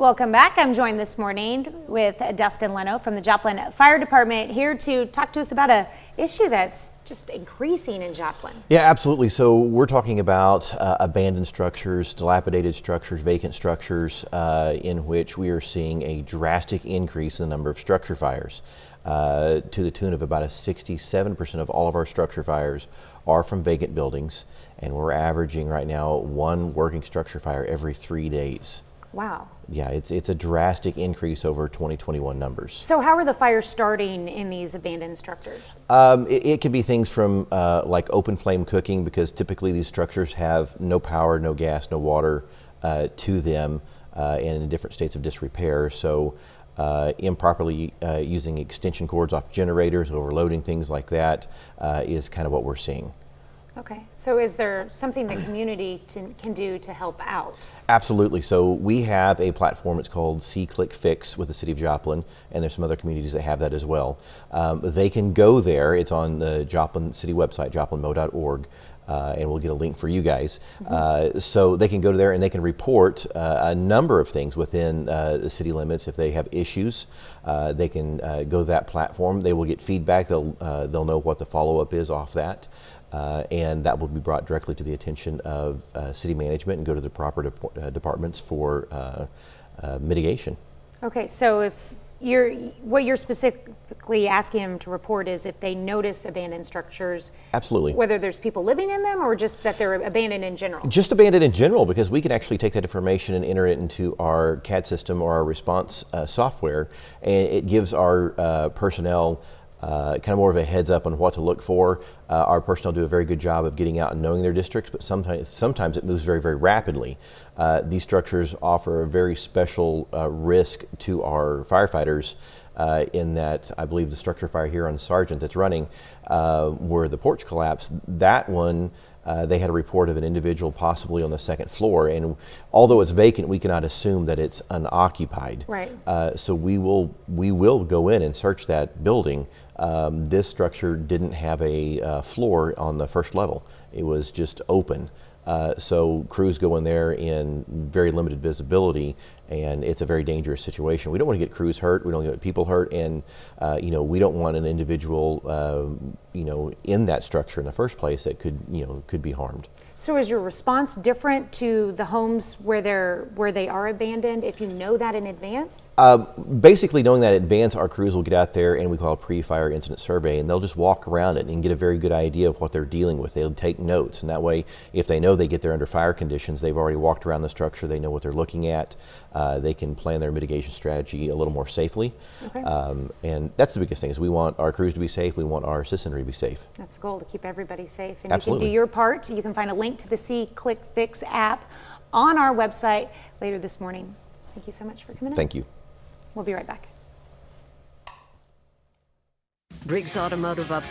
Welcome back. I'm joined this morning with Dustin Lunow from the Joplin Fire Department, here to talk to us about an issue that's just increasing in Joplin. Yeah, absolutely. So we're talking about abandoned structures, dilapidated structures, vacant structures, in which we are seeing a drastic increase in the number of structure fires, to the tune of about 67% of all of our structure fires are from vacant buildings, and we're averaging right now one working structure fire every 3 days. Wow. Yeah, it's a drastic increase over 2021 numbers. So how are the fires starting in these abandoned structures? It could be things from like open flame cooking, because typically these structures have no power, no gas, no water to them, and in different states of disrepair. So improperly using extension cords off generators, overloading, things like that is kind of what we're seeing. Okay, so is there something the community can do to help out? Absolutely. So we have a platform, it's called See-Click Fix with the City of Joplin, and there's some other communities that have that as well. They can go there, it's on the Joplin City website, joplinmo.org, and we'll get a link for you guys. So they can go to there and they can report a number of things within the city limits. If they have issues, they can go to that platform. They will get feedback. They'll know what the follow-up is off that. And that will be brought directly to the attention of city management and go to the proper departments for mitigation. Okay, so if what you're specifically asking them to report is if they notice abandoned structures. Absolutely. Whether there's people living in them or just that they're abandoned in general? Just abandoned in general, because we can actually take that information and enter it into our CAD system or our response software, and it gives our personnel kind of more of a heads up on what to look for. Our personnel do a very good job of getting out and knowing their districts, but sometimes it moves very, very rapidly. These structures offer a very special risk to our firefighters, in that I believe the structure fire here on Sargent that's running, where the porch collapsed, that one, they had a report of an individual possibly on the second floor, and although it's vacant, we cannot assume that it's unoccupied. Right. So we will go in and search that building. This structure didn't have a floor on the first level. It was just open. So crews go in there in very limited visibility, and it's a very dangerous situation. We don't want to get crews hurt. We don't want to get people hurt, and we don't want an individual in that structure in the first place that could be harmed. So is your response different to the homes where they are abandoned if you know that in advance? Basically, knowing that in advance, our crews will get out there and we call a pre-fire incident survey, and they'll just walk around it and get a very good idea of what they're dealing with. They'll take notes, and that way, if they know they get there under fire conditions, they've already walked around the structure, they know what they're looking at, they can plan their mitigation strategy a little more safely. Okay. And that's the biggest thing, is we want our crews to be safe, we want our citizenry to be safe. That's the goal, to keep everybody safe. And Absolutely. You can do your part. You can find a link to the See-Click Fix app on our website later this morning. Thank you so much for coming in. Thank you. We'll be right back. Briggs Automotive up